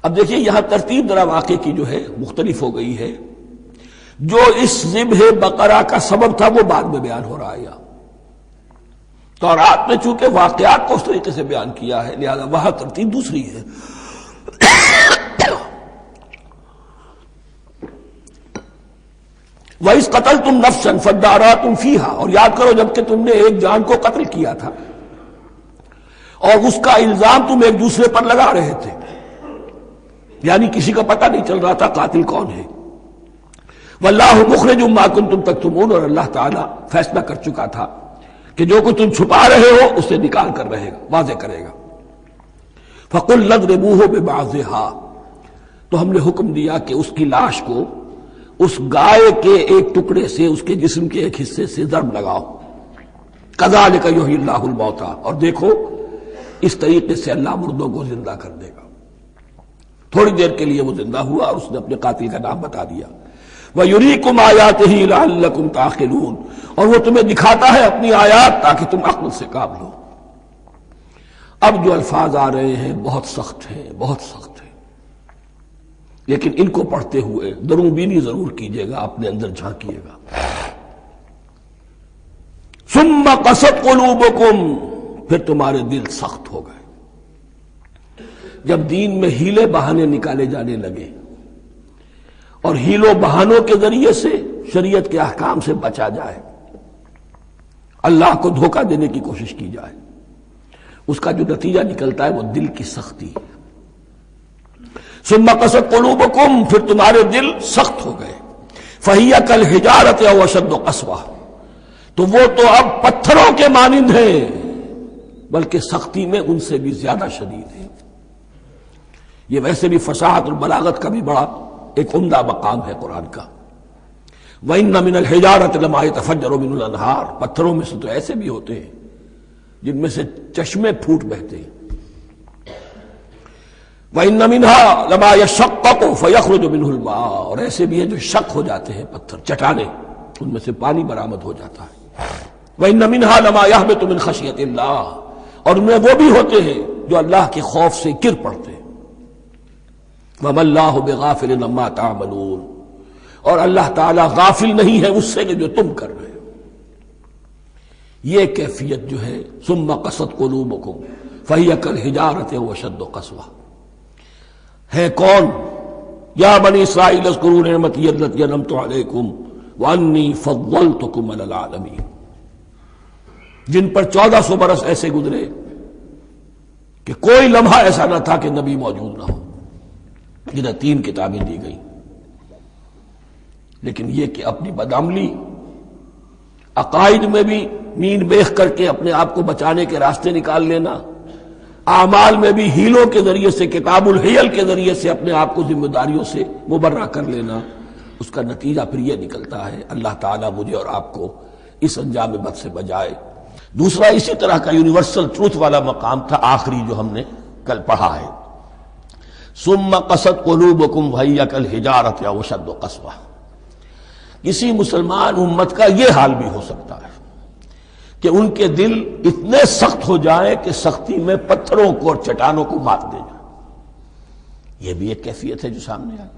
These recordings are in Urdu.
اب دیکھیے یہاں ترتیب ذرا واقعے کی جو ہے مختلف ہو گئی ہے. جو اس ذبح بقرہ کا سبب تھا وہ بعد میں بیان ہو رہا ہے. تورات میں چونکہ واقعات کو اس طریقے سے بیان کیا ہے لہذا وہاں ترتیب دوسری ہے. وَإِذْ قَتَلْتُمْ نَفْسًا فَادَّارَأْتُمْ فِيهَا، اور یاد کرو جب کہ تم نے ایک جان کو قتل کیا تھا اور اس کا الزام تم ایک دوسرے پر لگا رہے تھے، یعنی کسی کا پتہ نہیں چل رہا تھا قاتل کون ہے. وَاللَّهُ مُخْرِجٌ مَا كُنتُمْ تَكْتُمُونَ، اور اللہ تعالیٰ فیصلہ کر چکا تھا کہ جو کچھ تم چھپا رہے ہو اسے نکال کر رہے گا، واضح کرے گا. فَقُلْ اضْرِبُوهُ بِبَعْضِهَا، تو ہم نے حکم دیا کہ اس کی لاش کو اس گائے کے ایک ٹکڑے سے اس کے جسم کے ایک حصے سے ضرب لگاؤ. كَذَلِكَ يُحْيِي اللَّهُ الْمَوْتَىٰ، اور دیکھو اس طریقے سے اللہ مردوں کو زندہ کر دے گا. تھوڑی دیر کے لیے وہ زندہ ہوا اور اس نے اپنے قاتل کا نام بتا دیا. وَيُرِيكُمْ آيَاتِهِ لَعَلَّكُمْ تَعْقِلُونَ، اور وہ تمہیں دکھاتا ہے اپنی آیات تاکہ تم عقل سے کام لو. اب جو الفاظ آ رہے ہیں بہت سخت ہیں، بہت سخت ہیں، لیکن ان کو پڑھتے ہوئے درون بینی ضرور کیجیے گا، اپنے اندر جھانکیے گا. ثم قست قلوبکم، پھر تمہارے دل سخت ہو گئے. جب دین میں ہیلے بہانے نکالے جانے لگے اور ہیلوں بہانوں کے ذریعے سے شریعت کے احکام سے بچا جائے، اللہ کو دھوکہ دینے کی کوشش کی جائے، اس کا جو نتیجہ نکلتا ہے وہ دل کی سختی. ثم قست قلوبکم، پھر تمہارے دل سخت ہو گئے. فَهِيَ كَالْحِجَارَةِ أَوْ أَشَدُّ قَسْوَةً، تو وہ تو اب پتھروں کے مانند ہیں بلکہ سختی میں ان سے بھی زیادہ شدید ہے. یہ ویسے بھی فصاحت اور بلاغت کا بھی بڑا ایک عمدہ مقام ہے قرآن کا. وَإِنَّ مِنَ الْحِجَارَةِ لَمَا يَتَفَجَّرُ مِنْهُ الْأَنْهَارُ، پتھروں میں سے تو ایسے بھی ہوتے ہیں جن میں سے چشمے پھوٹ بہتے ہیں. وَإِنَّ مِنْهَا لَمَا يَشَقَّقُ فَيَخْرُجُ مِنْهُ الْمَاءُ، اور ایسے بھی ہیں جو شق ہو جاتے ہیں، پتھر چٹانیں، ان میں سے پانی برآمد ہو جاتا ہے. وَإِنَّ مِنْهَا لَمَا يَهْبِطُ مِنْ خَشْيَةِ اللَّهِ، اور ان میں وہ بھی ہوتے ہیں جو اللہ کے خوف سے گر پڑتے ہیں. وَمَا اللَّهُ بِغَافِلٍ عَمَّا تَعْمَلُونَ، اور اللہ تعالیٰ غافل نہیں ہے اس سے کہ جو تم کر رہے ہو. یہ کیفیت جو ہے ثم قست قلوبکم فَهِيَ كَالْحِجَارَةِ أَوْ أَشَدُّ قَسْوَةً، ہے کون؟ یا بنی اسرائیل اذکروا نعمتی التي انعمت علیکم وانی فضلتکم علی العالمین، جن پر 1400 برس ایسے گزرے کہ کوئی لمحہ ایسا نہ تھا کہ نبی موجود نہ ہو، جنہیں 3 کتابیں دی گئیں. لیکن یہ کہ اپنی بدعملی، عقائد میں بھی مین بیخ کر کے اپنے آپ کو بچانے کے راستے نکال لینا، اعمال میں بھی ہیلوں کے ذریعے سے، کتاب الحیل کے ذریعے سے اپنے آپ کو ذمہ داریوں سے مبرہ کر لینا، اس کا نتیجہ پھر یہ نکلتا ہے. اللہ تعالیٰ مجھے اور آپ کو اس انجام بد سے بچائے. دوسرا اسی طرح کا یونیورسل ٹروتھ والا مقام تھا آخری جو ہم نے کل پڑھا ہے. ثم قست قلوبکم وہی کالحجارۃ او اشد قسوہ. کسی مسلمان امت کا یہ حال بھی ہو سکتا ہے کہ ان کے دل اتنے سخت ہو جائیں کہ سختی میں پتھروں کو اور چٹانوں کو مات دے جائیں. یہ بھی ایک کیفیت ہے جو سامنے آئی.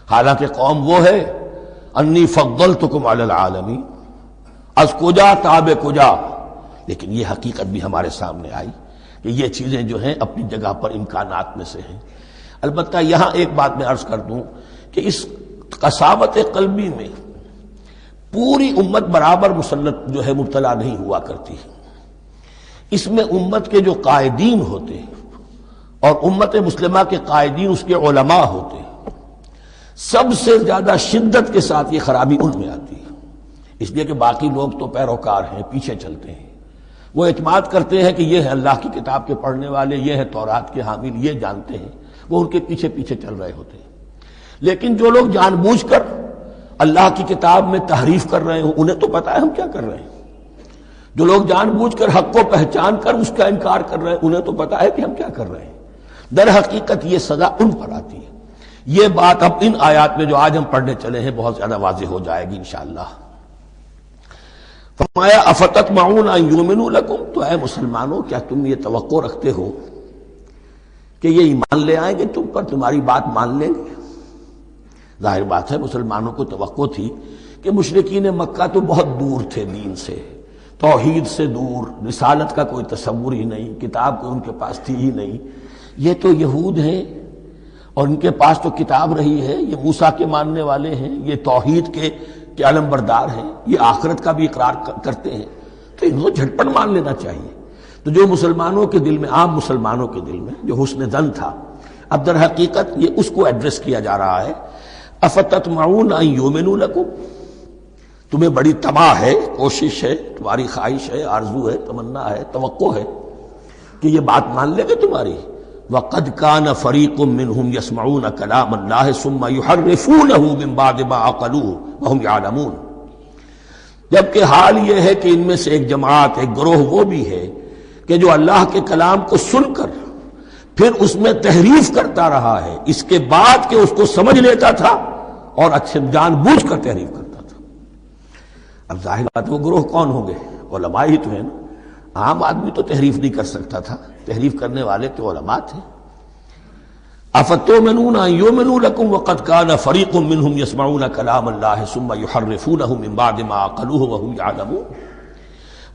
حالانکہ قوم وہ ہے انی فضلتکم علی العالمین، از کجا تاب کجا، لیکن یہ حقیقت بھی ہمارے سامنے آئی کہ یہ چیزیں جو ہیں اپنی جگہ پر امکانات میں سے ہیں. البتہ یہاں ایک بات میں عرض کر دوں کہ اس قساوت قلبی میں پوری امت برابر مسلط جو ہے مبتلا نہیں ہوا کرتی. اس میں امت کے جو قائدین ہوتے ہیں اور امت مسلمہ کے قائدین اس کے علماء ہوتے ہیں، سب سے زیادہ شدت کے ساتھ یہ خرابی ان میں آتی ہے. اس لیے کہ باقی لوگ تو پیروکار ہیں، پیچھے چلتے ہیں، وہ اعتماد کرتے ہیں کہ یہ ہے اللہ کی کتاب کے پڑھنے والے، یہ ہے تورات کے حامل، یہ جانتے ہیں، وہ ان کے پیچھے پیچھے چل رہے ہوتے ہیں. لیکن جو لوگ جان بوجھ کر اللہ کی کتاب میں تحریف کر رہے ہیں انہیں تو پتا ہے ہم کیا کر رہے ہیں. جو لوگ جان بوجھ کر حق کو پہچان کر اس کا انکار کر رہے ہیں انہیں تو پتا ہے کہ ہم کیا کر رہے ہیں. در حقیقت یہ سزا ان پر آتی ہے. یہ بات اب ان آیات میں جو آج ہم پڑھنے چلے ہیں بہت زیادہ واضح ہو جائے گی انشاءاللہ. فرمایا افتطمعون ان یؤمنوا لکم، تو اے مسلمانوں کیا تم یہ توقع رکھتے ہو کہ یہ ایمان لے آئیں گے تم پر، تمہاری بات مان لیں گے؟ ظاہر بات ہے مسلمانوں کو توقع تھی کہ مشرکین مکہ تو بہت دور تھے دین سے، توحید سے دور، رسالت کا کوئی تصور ہی نہیں، کتاب کوئی ان کے پاس تھی ہی نہیں۔ یہ تو یہود ہیں اور ان کے پاس تو کتاب رہی ہے، یہ موسیٰ کے ماننے والے ہیں، یہ توحید کے علم بردار ہیں، یہ آخرت کا بھی اقرار کرتے ہیں، تو انہوں جھٹپٹ مان لینا چاہیے۔ تو جو مسلمانوں کے دل میں، عام مسلمانوں کے دل میں جو حسن ظن تھا، اب در حقیقت یہ اس کو ایڈریس کیا جا رہا ہے۔ افتطمعون ان یؤمنوا لکم، تمہیں بڑی طمع ہے، کوشش ہے، تمہاری خواہش ہے، آرزو ہے، تمنا ہے، توقع ہے کہ یہ بات مان لے گے تمہاری۔ وَقَدْ كَانَ فَرِيقٌ مِّنْهُمْ يَسْمَعُونَ كَلَامَ اللَّهِ ثُمَّ يُحَرِّفُونَهُ مِن بَعْدِ مَا عَقَلُوهُ وَهُمْ يَعْلَمُونَ، جبکہ حال یہ ہے کہ ان میں سے ایک جماعت، ایک گروہ وہ بھی ہے کہ جو اللہ کے کلام کو سن کر پھر اس میں تحریف کرتا رہا ہے، اس کے بعد کہ اس کو سمجھ لیتا تھا اور اچھے جان بوجھ کر تحریف کرتا تھا۔ اب ظاہر بات وہ گروہ کون ہوں گے؟ علماء ہی تو ہیں نا، عام آدمی تو تحریف نہیں کر سکتا تھا، تحریف کرنے والے تو علماء تھے۔ افتؤمنون ان یؤمنوا لکم وقد کان فریق منهم یسمعون کلام اللہ ثم یحرفونہ من بعد ما عقلوہ وهم یعلمون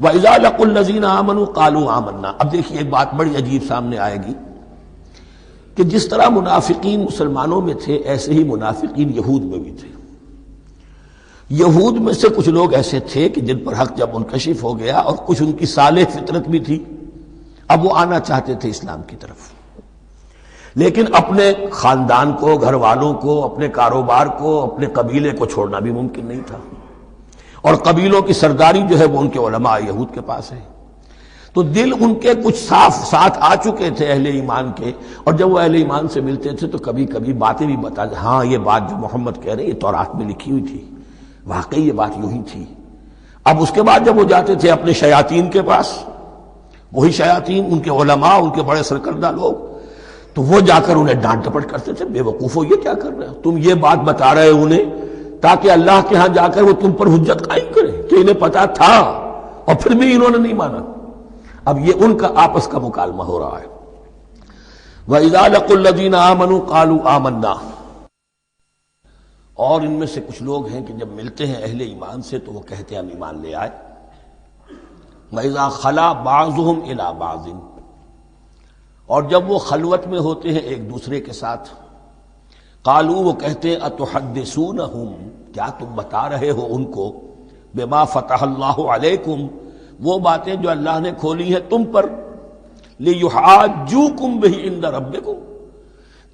واذا لقوا الذین آمنوا قالوا آمنا۔ اب دیکھیے ایک بات بڑی عجیب سامنے آئے گی کہ جس طرح منافقین مسلمانوں میں تھے، ایسے ہی منافقین یہود میں بھی تھے۔ یہود میں سے کچھ لوگ ایسے تھے کہ جن پر حق جب منکشف ہو گیا، اور کچھ ان کی صالح فطرت بھی تھی، اب وہ آنا چاہتے تھے اسلام کی طرف، لیکن اپنے خاندان کو، گھر والوں کو، اپنے کاروبار کو، اپنے قبیلے کو چھوڑنا بھی ممکن نہیں تھا، اور قبیلوں کی سرداری جو ہے وہ ان کے علماء یہود کے پاس ہے۔ تو دل ان کے کچھ صاف ساتھ آ چکے تھے اہل ایمان کے، اور جب وہ اہل ایمان سے ملتے تھے تو کبھی کبھی باتیں بھی بتا، ہاں یہ بات جو محمد کہہ رہے ہیں یہ تورات میں لکھی ہوئی تھی، واقعی یہ بات یوں ہی تھی۔ اب اس کے بعد جب وہ جاتے تھے اپنے شیاطین کے پاس، وہی شیاطین ان کے علماء، ان کے بڑے سرکردہ لوگ، تو وہ جا کر انہیں ڈانٹ ڈپٹ کرتے تھے، بے وقوفو یہ کیا کر رہے ہو، تم یہ بات بتا رہے ہو انہیں تاکہ اللہ کے ہاں جا کر وہ تم پر حجت قائم کرے کہ انہیں پتا تھا اور پھر بھی انہوں نے نہیں مانا۔ اب یہ ان کا آپس کا مکالمہ ہو رہا ہے۔ وَإِذَا لَقُوا الَّذِينَ آمَنُوا قَالُوا آمَنَّا، اور ان میں سے کچھ لوگ ہیں کہ جب ملتے ہیں اہل ایمان سے تو وہ کہتے ہیں ہم ایمان لے آئے۔ وَإِذَا خَلَا بَعْضُهُمْ إِلَىٰ بَعْضٍ، اور جب وہ خلوت میں ہوتے ہیں ایک دوسرے کے ساتھ، قالوا وہ کہتے ہیں اتحدثونہم، کیا تم بتا رہے ہو ان کو، بما فتح اللہ علیکم، وہ باتیں جو اللہ نے کھولی ہیں تم پر، لیحاجوکم بہ عند ربکم،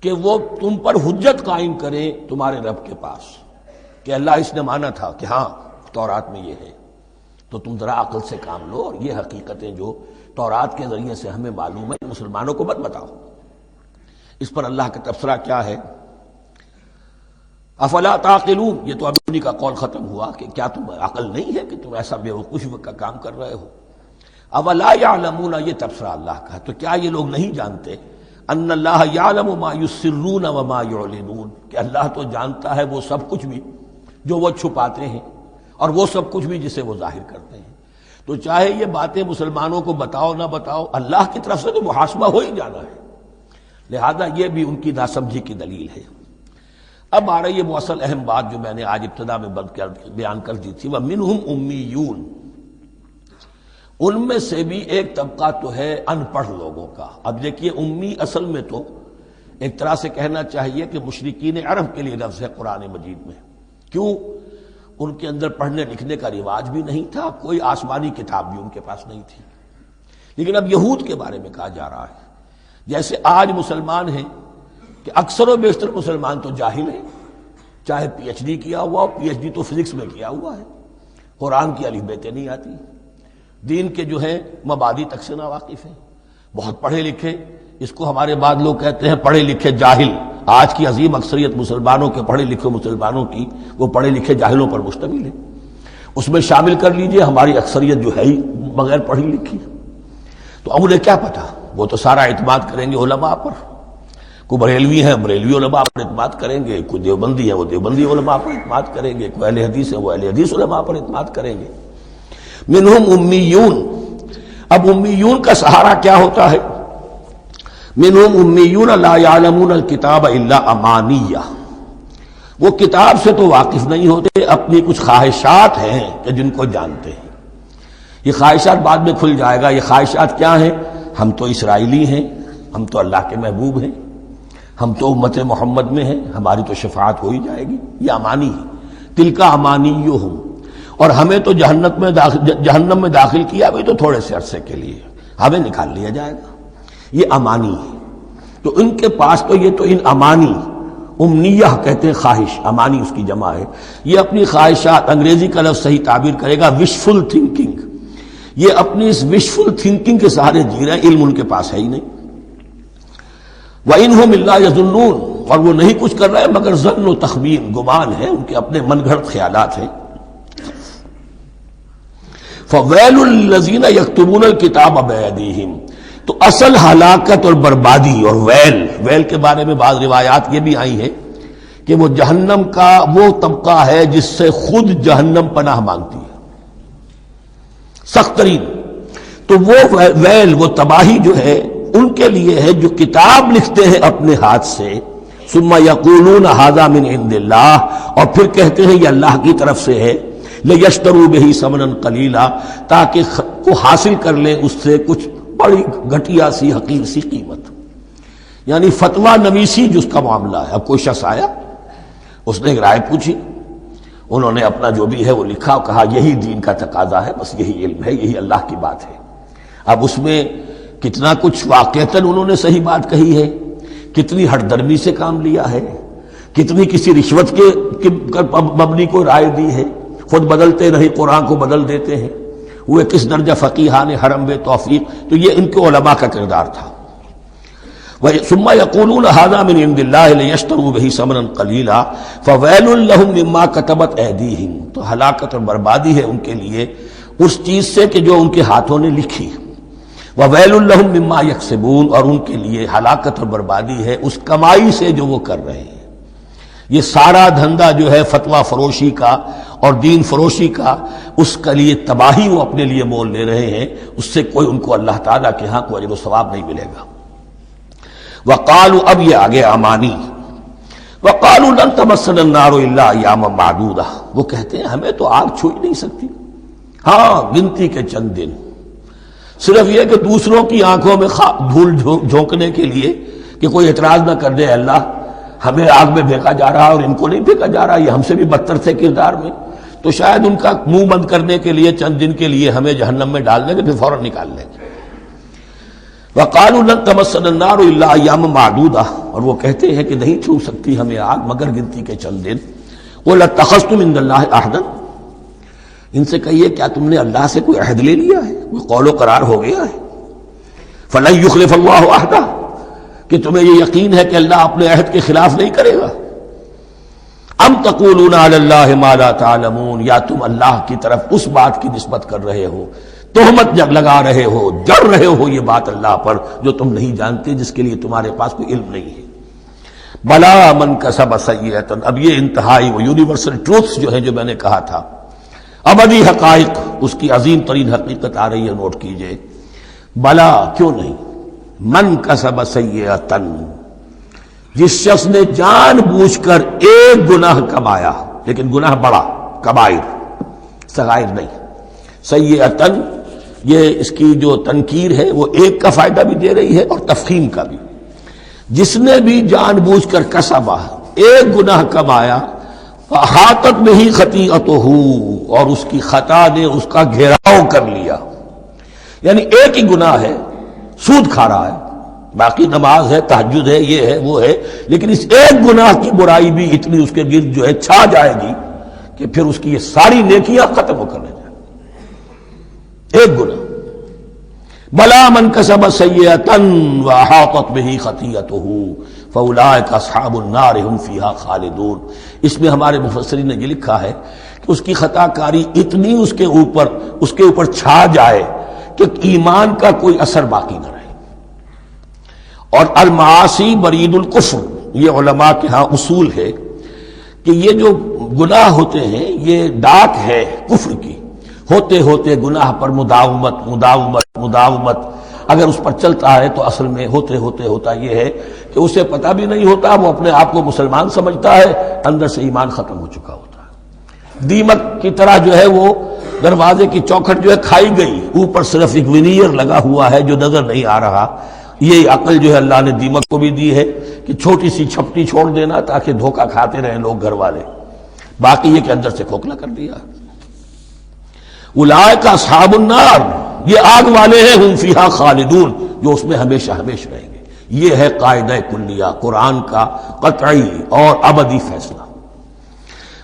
کہ وہ تم پر حجت قائم کریں تمہارے رب کے پاس، کہ اللہ اس نے مانا تھا کہ ہاں تورات میں یہ ہے، تو تم ذرا عقل سے کام لو، اور یہ حقیقتیں جو تورات کے ذریعے سے ہمیں معلوم ہے مسلمانوں کو مت بتاؤ۔ اس پر اللہ کا تبصرہ کیا ہے؟ افلا تعقلون، یہ تو ابھی انہی کا قول ختم ہوا کہ کیا تم عقل نہیں ہے کہ تم ایسا بے وقوفی کا کام کر رہے ہو؟ اولا یعلمون، یہ تبصرہ اللہ کا، تو کیا یہ لوگ نہیں جانتے ان اللہ یعلم ما یسرون وما یعلنون، کہ اللہ تو جانتا ہے وہ سب کچھ بھی جو وہ چھپاتے ہیں اور وہ سب کچھ بھی جسے وہ ظاہر کرتے ہیں۔ تو چاہے یہ باتیں مسلمانوں کو بتاؤ نہ بتاؤ، اللہ کی طرف سے تو محاسبہ ہو ہی جانا ہے، لہذا یہ بھی ان کی ناسمجھی کی دلیل ہے۔ اب آ رہی ہے وہ اصل اہم بات جو میں نے آج ابتدا میں بیان کر دی تھی، وَمِنْهُمْ أُمِّيُّونَ، ان میں سے بھی ایک طبقہ تو ہے ان پڑھ لوگوں کا۔ اب دیکھیے امی اصل میں تو ایک طرح سے کہنا چاہیے کہ مشرکین عرب کے لیے لفظ ہے قرآن مجید میں، کیوں؟ ان کے اندر پڑھنے لکھنے کا رواج بھی نہیں تھا، کوئی آسمانی کتاب بھی ان کے پاس نہیں تھی۔ لیکن اب یہود کے بارے میں کہا جا رہا ہے، جیسے آج مسلمان ہیں کہ اکثر و بیشتر مسلمان تو جاہل ہیں، چاہے پی ایچ ڈی کیا ہوا ہو، پی ایچ ڈی تو فزکس میں کیا ہوا ہے، قرآن کی الف بیتیں نہیں آتی، دین کے جو ہیں مبادی تک سے ناواقف ہیں، بہت پڑھے لکھے، اس کو ہمارے بعد لوگ کہتے ہیں پڑھے لکھے جاہل۔ آج کی عظیم اکثریت مسلمانوں کے، پڑھے لکھے مسلمانوں کی، وہ پڑھے لکھے جاہلوں پر مشتمل ہے۔ اس میں شامل کر لیجئے ہماری اکثریت جو ہے ہی بغیر پڑھی لکھی، تو اب انہیں کیا پتا، وہ تو سارا اعتماد کریں گے علماء پر، کوئی بریلوی ہیں بریلوی علماء پر اعتماد کریں گے، کوئی دیوبندی ہیں وہ دیوبندی علماء پر اعتماد کریں گے، کوئی اہل حدیث ہیں وہ اہل حدیث علماء پر اعتماد کریں گے۔ منہم امیون، اب امیون کا سہارا کیا ہوتا ہے؟ منہم امیون لا یعلمون الکتاب الا امانیہ، وہ کتاب سے تو واقف نہیں ہوتے، اپنی کچھ خواہشات ہیں کہ جن کو جانتے ہیں۔ یہ خواہشات بعد میں کھل جائے گا۔ یہ خواہشات کیا ہیں؟ ہم تو اسرائیلی ہیں، ہم تو اللہ کے محبوب ہیں، ہم تو امت محمد میں ہیں، ہماری تو شفاعت ہو ہی جائے گی۔ یہ امانی ہے، تلک امانیہم، اور ہمیں تو جہنم میں داخل کیا بھی تو تھوڑے سے عرصے کے لیے، ہمیں نکال لیا جائے گا۔ یہ امانی ہے۔ تو ان کے پاس تو یہ تو ان امانی، امنیہ کہتے ہیں خواہش، امانی اس کی جمع ہے، یہ اپنی خواہشات، انگریزی کا لفظ صحیح تعبیر کرے گا وشفل تھنکنگ، یہ اپنی اس وشفل تھنکنگ کے سہارے جی رہے ہیں، علم ان کے پاس ہے ہی نہیں۔ وَإِنْهُمْ إِلَّا يَظُنُّونَ، اور وہ نہیں کچھ کر رہے مگر ظن و تخمین، گمان ہے، ان کے اپنے من گھڑت خیالات ہیں۔ فَوَيْلٌ لِّلَّذِينَ يَكْتُبُونَ الْكِتَابَ بِأَيْدِيهِمْ، تو اصل ہلاکت اور بربادی اور ویل کے بارے میں بعض روایات یہ بھی آئی ہیں کہ وہ جہنم کا وہ طبقہ ہے جس سے خود جہنم پناہ مانگتی ہے، سخت ترین۔ تو وہ ویل، وہ تباہی جو ہے ان کے لیے ہے جو کتاب لکھتے ہیں اپنے ہاتھ سے، ثم یقولون ھذا من عند اللہ، اور پھر کہتے ہیں یہ اللہ کی طرف سے ہے، لیشتروا بہ ثمنا قلیلا، تاکہ کو حاصل کر لیں اس سے کچھ بڑی گھٹیا سی حقیر سی قیمت، یعنی فتویٰ نویسی جس کا معاملہ ہے۔ اب کوئی شخص آیا، اس نے ایک رائے پوچھی، انہوں نے اپنا جو بھی ہے وہ لکھا اور کہا یہی دین کا تقاضا ہے، بس یہی علم ہے، یہی اللہ کی بات ہے۔ اب اس میں کتنا کچھ واقعتاً انہوں نے صحیح بات کہی ہے، کتنی ہٹ درمی سے کام لیا ہے، کتنی کسی رشوت کے مبنی کو رائے دی ہے، خود بدلتے نہیں قرآن کو بدل دیتے ہیں، ہوئے کس درجہ فقیہان حرم بے توفیق۔ تو یہ ان کے علماء کا کردار تھا۔ ثم یقولون ھذا من عند اللہ لیشتروا بہ ثمنا قلیلا فویل لہم مما کتبت ایدیہم، تو ہلاکت اور بربادی ہے ان کے لیے اس چیز سے کہ جو ان کے ہاتھوں نے لکھی، وویل لہم مما یکسبون، اور ان کے لیے ہلاکت اور بربادی ہے اس کمائی سے جو وہ کر رہے ہیں۔ یہ سارا دھندا جو ہے فتویٰ فروشی کا اور دین فروشی کا، اس کے لیے تباہی وہ اپنے لیے مول لے رہے ہیں، اس سے کوئی ان کو اللہ تعالیٰ کے ہاں کوئی اجر و ثواب نہیں ملے گا۔ وقالوا، اب یہ آگے امانی، وقالوا لن تمسنا النار الا ایاما معدودہ، وہ کہتے ہیں ہمیں تو آگ چھو ہی نہیں سکتی، ہاں گنتی کے چند دن، صرف یہ کہ دوسروں کی آنکھوں میں دھول جھونکنے کے لیے کہ کوئی اعتراض نہ کر دے، اللہ ہمیں آگ میں پھینکا جا رہا اور ان کو نہیں پھینکا جا رہا، یہ ہم سے بھی بدتر تھے کردار میں، تو شاید ان کا منہ بند کرنے کے لیے چند دن کے لیے ہمیں جہنم میں ڈال دیں گے، پھر فوراً نکال لیں گے۔ وقالوا لن تمسنا النار الا ایاما معدودہ، اور وہ کہتے ہیں کہ نہیں چھو سکتی ہمیں آگ مگر گنتی کے چند دن۔ قل اتخذتم عند اللہ عہدا، ان سے کہیے کیا تم نے اللہ سے کوئی عہد لے لیا ہے، کوئی قول و قرار ہو گیا ہے؟ فلن یخلف اللہ عہدہ، کہ تمہیں یہ یقین ہے کہ اللہ اپنے عہد کے خلاف نہیں کرے گا؟ ام تقولون علی اللہ ما لا تعلمون، یا تم اللہ کی طرف اس بات کی نسبت کر رہے ہو، تہمت جب لگا رہے ہو، جڑ رہے ہو یہ بات اللہ پر جو تم نہیں جانتے، جس کے لیے تمہارے پاس کوئی علم نہیں ہے۔ بلا من کسب سیئۃ، اب یہ انتہائی وہ یونیورسل ٹروتھس جو ہیں جو میں نے کہا تھا، ابدی حقائق، اس کی عظیم ترین حقیقت آ رہی ہے، نوٹ کیجئے۔ بلا، کیوں نہیں، من کسب سیئۃ، جس شخص نے جان بوجھ کر ایک گناہ کمایا، لیکن گناہ بڑا، کبائر، صغائر نہیں، سیئۃ، یہ اس کی جو تنکیر ہے وہ ایک کا فائدہ بھی دے رہی ہے اور تفخیم کا بھی۔ جس نے بھی جان بوجھ کر کسبا، ایک گناہ کمایا، احاطت بہ خطیئتہ، اور اس کی خطا نے اس کا گھیراؤ کر لیا، یعنی ایک ہی گناہ ہے، سود کھا رہا ہے، باقی نماز ہے، تہجد ہے، یہ ہے وہ ہے، لیکن اس ایک گناہ کی برائی بھی اتنی اس کے گرد جو ہے چھا جائے گی کہ پھر اس کی یہ ساری نیکیاں ختم ہو کر رہ جائیں، ایک گناہ۔ بلا من کسب سیئۃ واحاطت بہ خطیئتہ فاولئک اصحاب النار هم فیہا خالدون۔ اس میں ہمارے مفسرین نے یہ لکھا ہے کہ اس کی خطا کاری اتنی اس کے اوپر چھا جائے کہ ایمان کا کوئی اثر باقی نہ رہے۔ اور المعاصی برید الکفر، یہ علماء کے ہاں اصول ہے کہ یہ جو گناہ ہوتے ہیں یہ ڈاک ہے کفر کی، ہوتے ہوتے گناہ پر مداومت، اگر اس پر چلتا ہے تو اصل میں ہوتے ہوتے ہوتا یہ ہے کہ اسے پتہ بھی نہیں ہوتا، وہ اپنے آپ کو مسلمان سمجھتا ہے، اندر سے ایمان ختم ہو چکا ہوتا ہے۔ دیمک کی طرح جو ہے وہ دروازے کی چوکھٹ جو ہے کھائی گئی، اوپر صرف ایک ونیئر لگا ہوا ہے جو نظر نہیں آ رہا۔ یہ عقل جو ہے اللہ نے دیمک کو بھی دی ہے کہ چھوٹی سی چھپٹی چھوڑ دینا تاکہ دھوکہ کھاتے رہیں لوگ گھر والے، باقی یہ کہ اندر سے کھوکھلا کر دیا۔ اولئک اصحاب النار، یہ آگ والے ہیں، ہم فیہا خالدون، جو اس میں ہمیشہ ہمیشہ رہیں گے۔ یہ ہے قاعدہ کلیہ، قرآن کا قطعی اور ابدی فیصلہ۔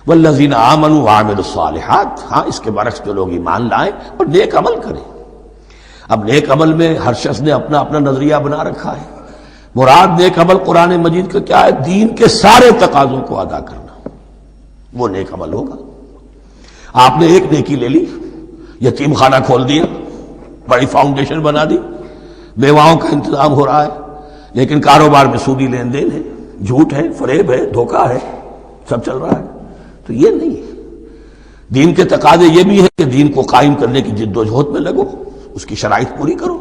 والذین آمنوا وعملوا الصالحات، ہاں اس کے برعکس جو لوگ ایمان لائیں اور نیک عمل کریں۔ اب نیک عمل میں ہر شخص نے اپنا اپنا نظریہ بنا رکھا ہے۔ مراد نیک عمل قرآن مجید کا کیا ہے؟ دین کے سارے تقاضوں کو ادا کرنا، وہ نیک عمل ہوگا۔ آپ نے ایک نیکی لے لی، یتیم خانہ کھول دیا، بڑی فاؤنڈیشن بنا دی، بیواؤں کا انتظام ہو رہا ہے، لیکن کاروبار میں سودی لین دین ہے، جھوٹ ہے، فریب ہے، دھوکہ ہے، سب چل رہا ہے۔ تو یہ نہیں ہے۔ دین کے تقاضے یہ بھی ہے کہ دین کو قائم کرنے کی جد و جہد میں لگو، اس کی شرائط پوری کرو۔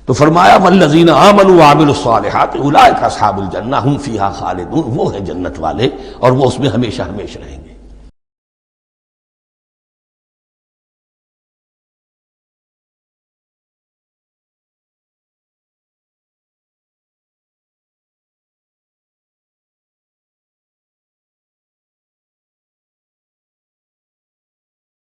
تو فرمایا والذین آمنوا وعملوا الصالحات اولئک اصحاب الجنہ ہم فیہا خالدون، وہ ہیں جنت والے اور وہ اس میں ہمیشہ ہمیشہ رہیں گے۔